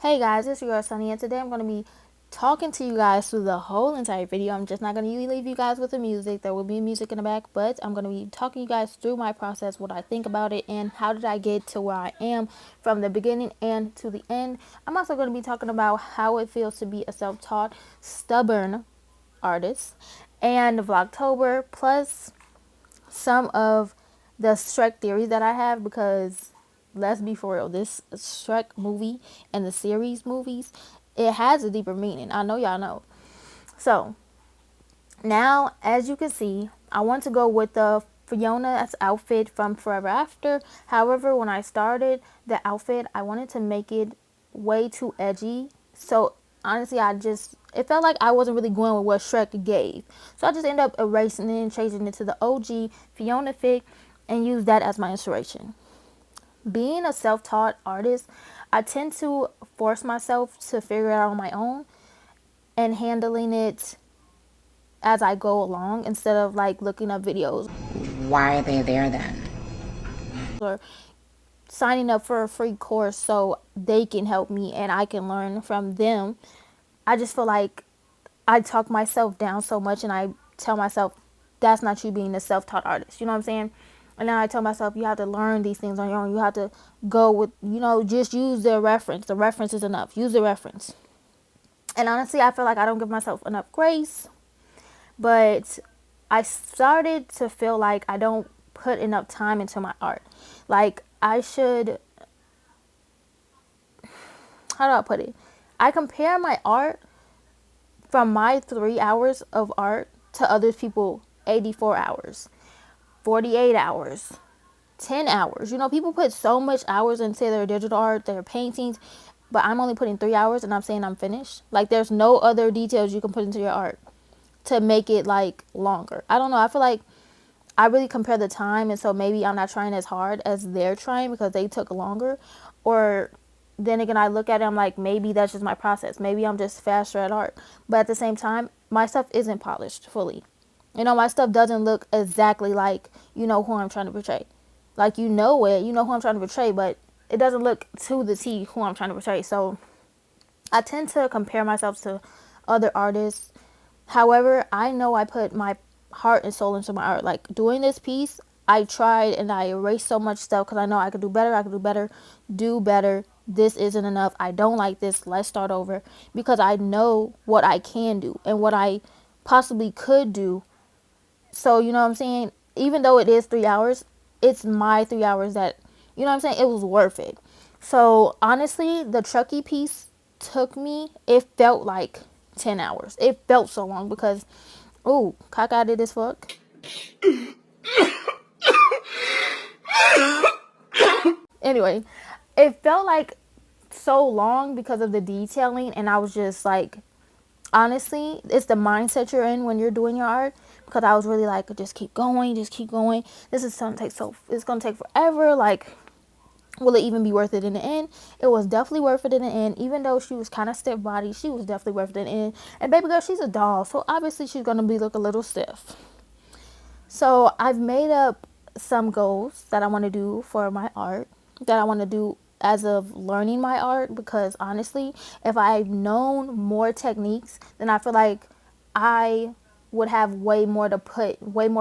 Hey guys, it's your girl Sunny, and today I'm going to be talking to you guys through the whole entire video. I'm just not going to leave you guys with the music. There will be music in the back, but I'm going to be talking to you guys through my process, what I think about it, and how did I get to where I am from the beginning and to the end. I'm also going to be talking about how it feels to be a self-taught, stubborn artist, and Vlogtober, plus some of the Shrek theories that I have, because let's be for real, this Shrek movie and the series movies, it has a deeper meaning. I know y'all know. So now, as you can see, I want to go with the Fiona's outfit from Forever After. However, when I started the outfit, I wanted to make it way too edgy. So honestly, it felt like I wasn't really going with what Shrek gave. So I just ended up erasing it and changing it to the OG Fiona fic and used that as my inspiration. Being a self-taught artist, I tend to force myself to figure it out on my own and handling it as I go along instead of like looking up videos. Why are they there then? Or signing up for a free course so they can help me and I can learn from them. I just feel like I talk myself down so much and I tell myself that's not you being a self-taught artist. You know what I'm saying? And then I tell myself, you have to learn these things on your own. You have to go with, just use the reference. The reference is enough. Use the reference. And honestly, I feel like I don't give myself enough grace. But I started to feel like I don't put enough time into my art. Like, I should, how do I put it? I compare my art from my 3 hours of art to other people 84 hours. 48 hours, 10 hours. People put so much hours into their digital art, their paintings, but I'm only putting 3 hours and I'm saying I'm finished. Like, there's no other details you can put into your art to make it like longer. I don't know. I feel like I really compare the time, and so maybe I'm not trying as hard as they're trying because they took longer. Or then again, I look at it, I'm like, maybe that's just my process. Maybe I'm just faster at art. But at the same time, my stuff isn't polished fully. My stuff doesn't look exactly like, who I'm trying to portray. Like, it, you know who I'm trying to portray, but it doesn't look to the T who I'm trying to portray. So I tend to compare myself to other artists. However, I know I put my heart and soul into my art. Like, doing this piece, I tried and I erased so much stuff because I know I could do better, do better. This isn't enough. I don't like this. Let's start over. Because I know what I can do and what I possibly could do. So, you know what I'm saying? Even though it is 3 hours, it's my 3 hours that, you know what I'm saying? It was worth it. So, honestly, the Chucky piece it felt like 10 hours. It felt so long because, ooh, cockeyed as fuck. Anyway, it felt like so long because of the detailing, and I was just like, honestly, it's the mindset you're in when you're doing your art, because I was really like, just keep going. This is going to take it's going to take forever. Like, will it even be worth it in the end? It was definitely worth it in the end. Even though she was kind of stiff body, she was definitely worth it in the end. And baby girl, she's a doll, so obviously she's going to look a little stiff. So I've made up some goals that I want to do for my art, that I want to do as of learning my art, because honestly, if I've known more techniques, then I feel like I would have way more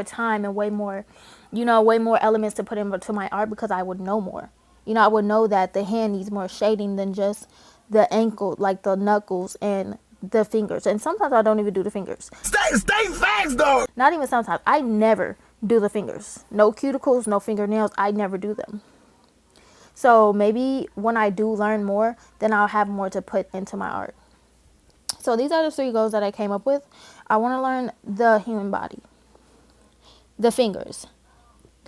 time and way more elements to put into my art, because I would know more. I would know that the hand needs more shading than just the ankle, like the knuckles and the fingers. And sometimes I don't even do the fingers. Stay facts though. Not even sometimes. I never do the fingers. No cuticles, no fingernails. I never do them. So maybe when I do learn more, then I'll have more to put into my art. So these are the 3 goals that I came up with. I want to learn the human body, the fingers,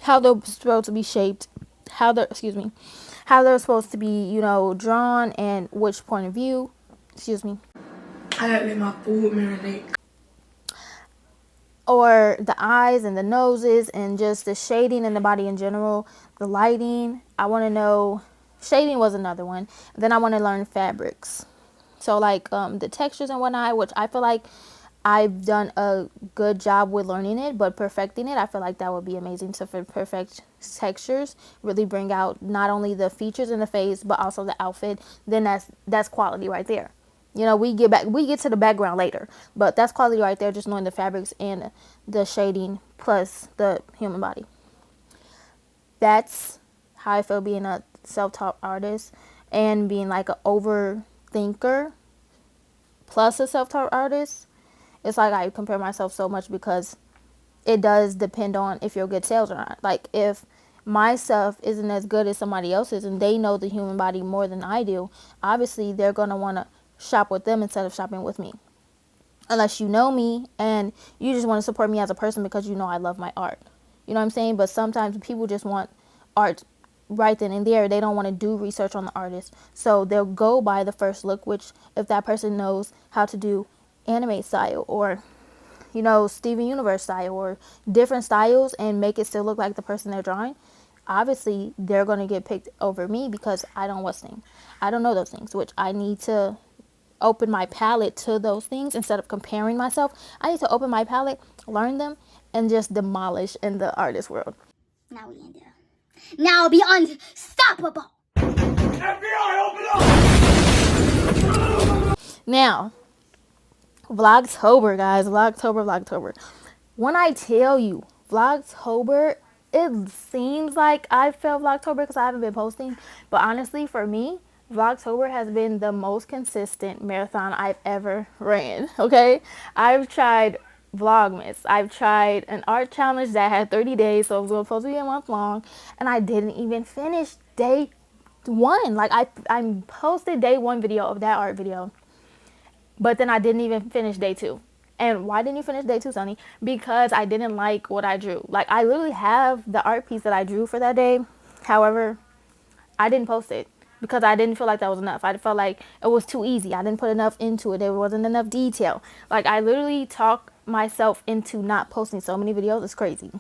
how they're supposed to be shaped, how they're supposed to be, drawn, and which point of view. I gotta let my food marinate. Or the eyes and the noses and just the shading in the body in general, the lighting. I want to know, shading was another one. Then I want to learn fabrics. So like the textures and whatnot, which I feel like I've done a good job with learning it, but perfecting it, I feel like that would be amazing. So for perfect textures, really bring out not only the features in the face, but also the outfit, then that's quality right there. You know, we get to the background later, but that's quality right there, just knowing the fabrics and the shading plus the human body. That's how I feel being a self-taught artist and being like an overthinker plus a self-taught artist. It's like I compare myself so much because it does depend on if you're good sales or not. Like if my stuff isn't as good as somebody else's and they know the human body more than I do, obviously they're going to want to shop with them instead of shopping with me. Unless you know me and you just want to support me as a person because you know I love my art. You know what I'm saying? But sometimes people just want art right then and there. They don't want to do research on the artist. So they'll go by the first look, which if that person knows how to do anime style or, you know, Steven Universe style or different styles and make it still look like the person they're drawing, obviously they're going to get picked over me because I don't what's thing. I don't know those things, which I need to open my palette to those things instead of comparing myself. I need to open my palette, learn them, and just demolish in the artist world. Now we end it. Now be unstoppable. FBI, open up! Now, Vlogtober, guys. Vlogtober. When I tell you Vlogtober, it seems like I failed Vlogtober because I haven't been posting. But honestly, for me, Vlogtober has been the most consistent marathon I've ever ran, okay? I've tried Vlogmas. I've tried an art challenge that had 30 days, so it was supposed to be a month long, and I didn't even finish day one. Like, I posted day one video of that art video, but then I didn't even finish day two. And why didn't you finish day two, Sonny? Because I didn't like what I drew. Like, I literally have the art piece that I drew for that day. However, I didn't post it because I didn't feel like that was enough. I felt like it was too easy. I didn't put enough into it. There wasn't enough detail. Like, I literally talk myself into not posting so many videos. It's crazy.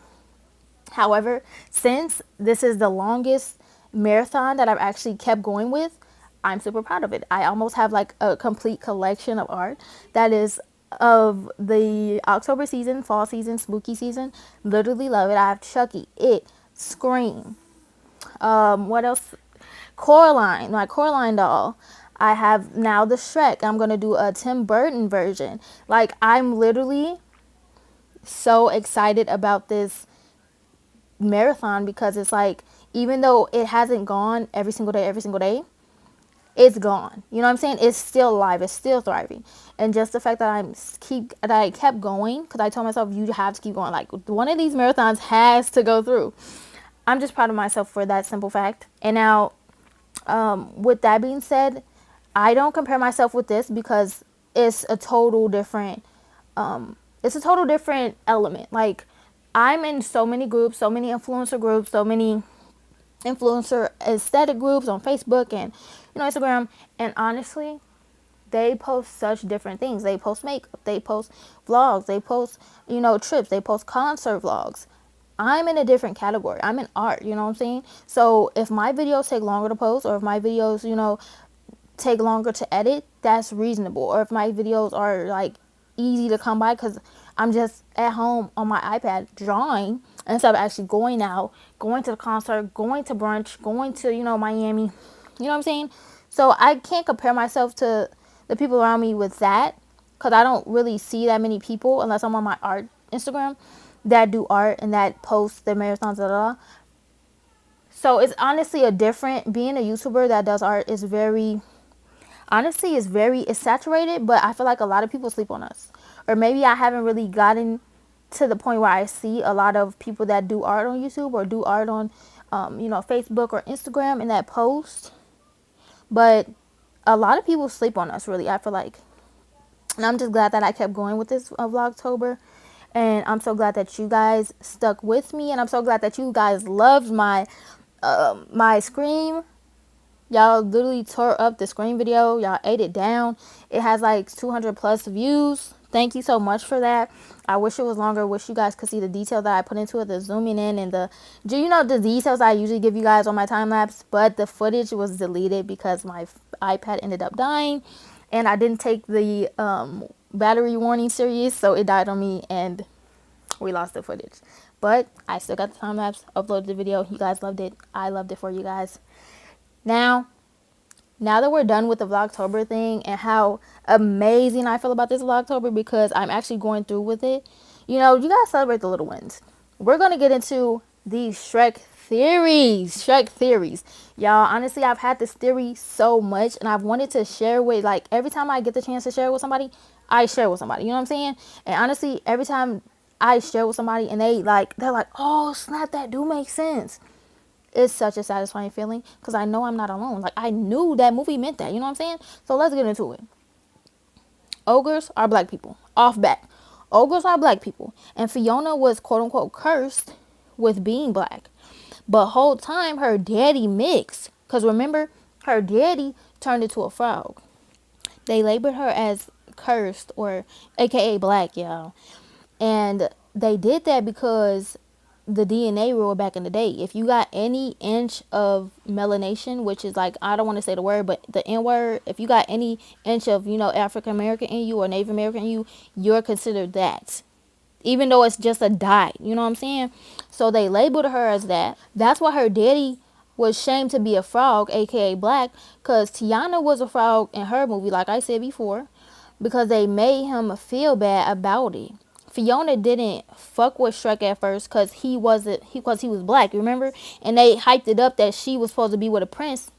However, since this is the longest marathon that I've actually kept going with, I'm super proud of it. I almost have like a complete collection of art that is of the October season, fall season, spooky season. Literally love it. I have Chucky, It, Scream. What else? Coraline, my Coraline doll. I have now the Shrek. I'm going to do a Tim Burton version. Like, I'm literally so excited about this marathon because it's like, even though it hasn't gone every single day, it's gone. You know what I'm saying? It's still alive. It's still thriving. And just the fact that I kept going, because I told myself, you have to keep going. Like, one of these marathons has to go through. I'm just proud of myself for that simple fact. And now, with that being said, I don't compare myself with this because it's a total different element. Like, I'm in so many groups, so many influencer groups, so many influencer aesthetic groups on Facebook and, you know, Instagram. And honestly, they post such different things. They post makeup, they post vlogs, they post, you know, trips, they post concert vlogs. I'm in a different category. I'm in art, you know what I'm saying? So if my videos take longer to post, or if my videos, you know, take longer to edit, that's reasonable. Or if my videos are like easy to come by because I'm just at home on my iPad drawing instead of actually going out, going to the concert, going to brunch, going to, you know, Miami. You know what I'm saying? So I can't compare myself to the people around me with that because I don't really see that many people unless I'm on my art Instagram that do art and that post their marathons, So it's honestly being a YouTuber that does art is it's saturated, but I feel like a lot of people sleep on us. Or maybe I haven't really gotten to the point where I see a lot of people that do art on YouTube or do art on, you know, Facebook or Instagram in that post. But a lot of people sleep on us, really, I feel like. And I'm just glad that I kept going with this Vlogtober. And I'm so glad that you guys stuck with me. And I'm so glad that you guys loved my Scream. Y'all literally tore up the Scream video. Y'all ate it down. It has like 200 plus views. Thank you so much for that. I wish it was longer. I wish you guys could see the detail that I put into it, the zooming in and the details I usually give you guys on my time lapse. But the footage was deleted because my iPad ended up dying. and I didn't take the battery warning serious, so it died on me and we lost the footage. But I still got the time lapse, uploaded the video. You guys loved it. I loved it for you guys. Now that we're done with the Vlogtober thing and how amazing I feel about this Vlogtober, because I'm actually going through with it, you know, you guys celebrate the little wins. We're going to get into these Shrek theories. Y'all, honestly, I've had this theory so much and I've wanted to share with, like, every time I get the chance to share it with somebody, I share with somebody. You know what I'm saying? And honestly, every time I share with somebody and they're like, oh, snap, that do make sense. It's such a satisfying feeling because I know I'm not alone. Like, I knew that movie meant that. You know what I'm saying? So let's get into it. Ogres are black people. Off back. Ogres are black people. And Fiona was quote unquote cursed with being black. But whole time her daddy mixed. Because remember, her daddy turned into a frog. They labeled her as cursed, or aka black, y'all. And they did that because the DNA rule back in the day, if you got any inch of melanation, which is like, I don't want to say the word, but the N word, if you got any inch of, you know, African American in you or Native American in you, you're considered that. Even though it's just a dye, you know what I'm saying? So they labeled her as that. That's why her daddy was shamed to be a frog, aka black, because Tiana was a frog in her movie, like I said before, because they made him feel bad about it. Fiona didn't fuck with Shrek at first because he was black, remember? And they hyped it up that she was supposed to be with a prince,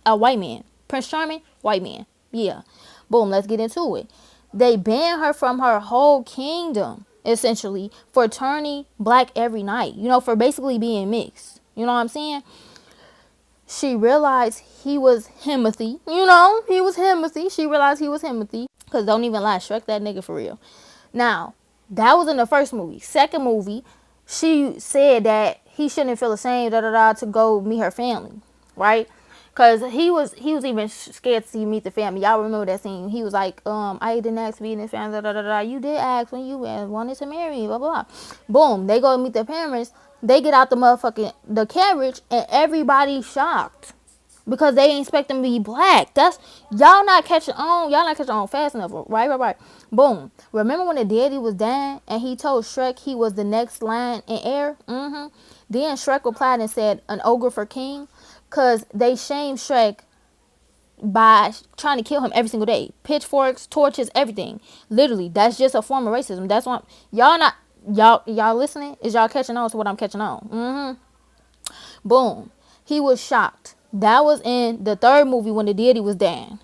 a white man. Prince Charming, white man. Yeah. Boom, let's get into it. They banned her from her whole kingdom, essentially, for turning black every night. You know, for basically being mixed. You know what I'm saying? She realized he was 𝗀𝘅. You know, he was 𝗀𝘅. She realized he was 𝗀𝘅. Because don't even lie, Shrek that nigga for real. Now, that was in the first movie. Second movie, she said that he shouldn't feel ashamed, to go meet her family, right? Because he was even scared to meet the family. Y'all remember that scene? He was like, I didn't ask to be in this family, You did ask when you wanted to marry me, blah, blah, blah. Boom, they go meet their parents. They get out the carriage, and everybody's shocked. Because they ain't expect them to be black. That's, y'all not catching on fast enough. Right. Boom. Remember when the daddy was dying and he told Shrek he was the next line in heir? Then Shrek replied and said, an ogre for king. Because they shamed Shrek by trying to kill him every single day. Pitchforks, torches, everything. Literally, that's just a form of racism. That's why y'all listening? Is y'all catching on to what I'm catching on? Boom. He was shocked. That was in the third movie when the daddy was dying.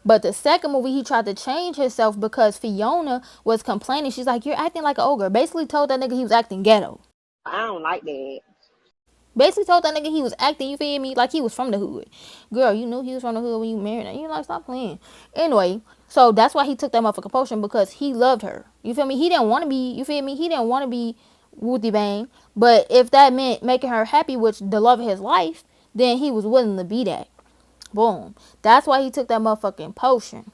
But the second movie, he tried to change himself because Fiona was complaining. She's like, you're acting like an ogre. Basically told that nigga he was acting ghetto. I don't like that. Basically told that nigga he was acting, you feel me, like he was from the hood. Girl, you knew he was from the hood when you married him. You like, stop playing. Anyway, so that's why he took that motherfucking potion, because he loved her. You feel me? He didn't want to be, you feel me? He didn't want to be Woody Bang. But if that meant making her happy with the love of his life, then he was willing to be that. Boom. That's why he took that motherfucking potion.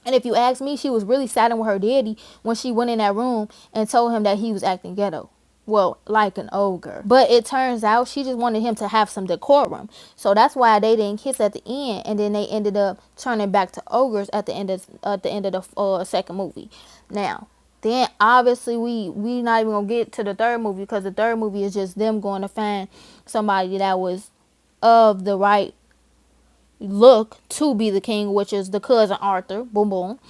And if you ask me, she was really saddened with her daddy when she went in that room and told him that he was acting ghetto. Well, like an ogre. But it turns out she just wanted him to have some decorum. So that's why they didn't kiss at the end. And then they ended up turning back to ogres at the end of the second movie. Now, then obviously we not even going to get to the third movie, because the third movie is just them going to find somebody that was of the right look to be the king, which is the cousin Arthur. Boom, boom.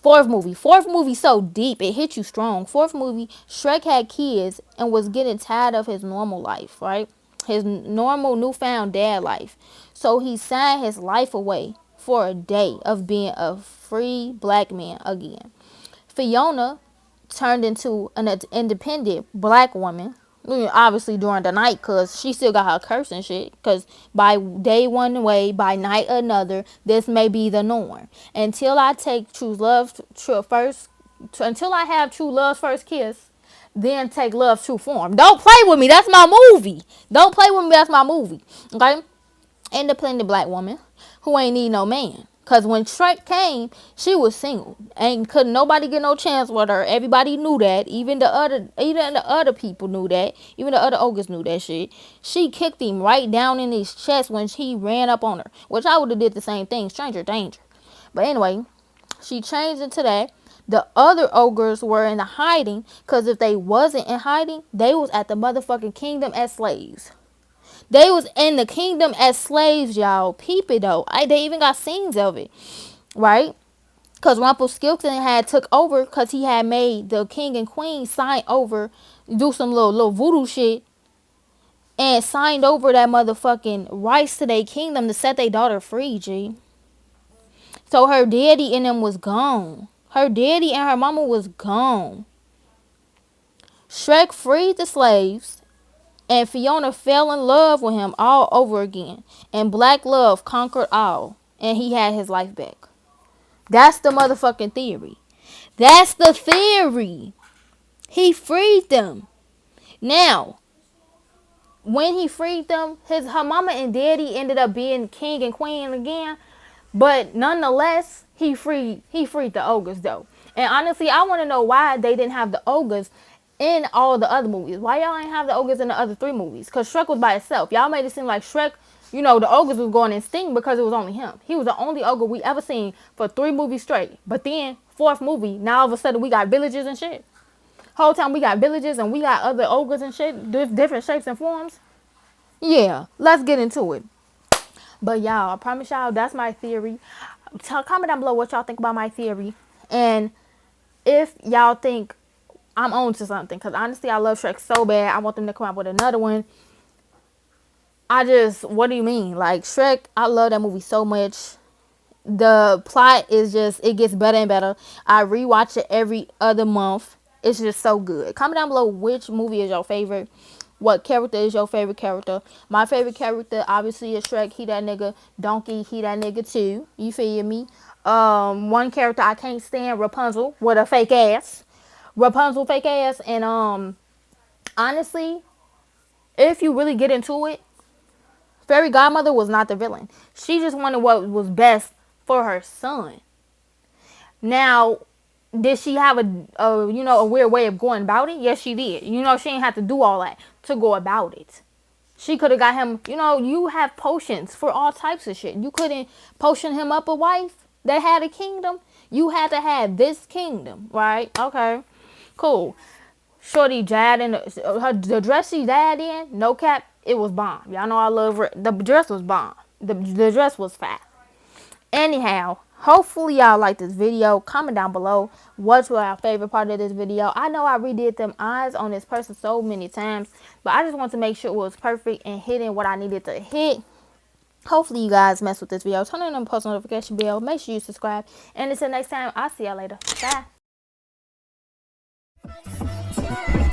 Fourth movie so deep, it hit you strong. Fourth movie, Shrek had kids and was getting tired of his normal life, right? His normal newfound dad life. So he signed his life away for a day of being a free black man again. Fiona turned into an independent black woman, obviously during the night, because she still got her curse and shit, because by day one way, by night another, this may be the norm. Until I take true love until I have true love's first kiss, then take love's true form. Don't play with me, that's my movie. Don't play with me, that's my movie. Okay? Independent black woman who ain't need no man. Because when Shrek came, she was single. Couldn't nobody get no chance with her. Everybody knew that. Even the other people knew that. Even the other ogres knew that shit. She kicked him right down in his chest when he ran up on her. Which I would have did the same thing. Stranger danger. But anyway, she changed into that. The other ogres were in hiding, because if they wasn't in hiding, they was at the motherfucking kingdom as slaves. They was in the kingdom as slaves, y'all. Peep it though. They even got scenes of it, right? Because 𝚑𝚘𝚗𝚁 had took over because he had made the king and queen sign over, do some little voodoo shit, and signed over that motherfucking rights to their kingdom to set their daughter free, G. So her daddy and them was gone. Her daddy and her mama was gone. Shrek freed the slaves, and Fiona fell in love with him all over again. And black love conquered all, and he had his life back. That's the motherfucking theory. That's the theory. He freed them. Now, when he freed them, her mama and daddy ended up being king and queen again. But nonetheless, he freed the ogres though. And honestly, I want to know why they didn't have the ogres in all the other movies. Why y'all ain't have the ogres in the other 3 movies? Because Shrek was by itself. Y'all made it seem like Shrek, you know, the ogres was going extinct because it was only him. He was the only ogre we ever seen for 3 movies straight. But then, 4th movie, now all of a sudden we got villages and shit. Whole time we got villages and we got other ogres and shit, different shapes and forms. Yeah, let's get into it. But y'all, I promise y'all, that's my theory. Comment down below what y'all think about my theory. And if y'all think I'm on to something. Because honestly, I love Shrek so bad. I want them to come out with another one. What do you mean? Like, Shrek, I love that movie so much. The plot is just, it gets better and better. I rewatch it every other month. It's just so good. Comment down below which movie is your favorite. What character is your favorite character? My favorite character obviously is Shrek. He that nigga. Donkey, he that nigga too. You feel me? One character I can't stand, Rapunzel, with a fake ass. Rapunzel fake ass. And honestly, if you really get into it, Fairy Godmother was not the villain. She just wanted what was best for her son. Now, did she have a weird way of going about it? Yes, she did. You know, she didn't have to do all that to go about it. She could have got him, you have potions for all types of shit. You couldn't potion him up a wife that had a kingdom. You had to have this kingdom, right? Okay, cool. Shorty died in the dress she died in, no cap, it was bomb. Y'all know I love her. The dress was bomb. The dress was fat. Anyhow, hopefully y'all like this video. Comment down below what's your favorite part of this video. I know I redid them eyes on this person so many times, but I just want to make sure it was perfect and hitting what I needed to hit. Hopefully you guys mess with this video. Turn on the post notification bell. Make sure you subscribe. And until next time, I'll see y'all later. Bye.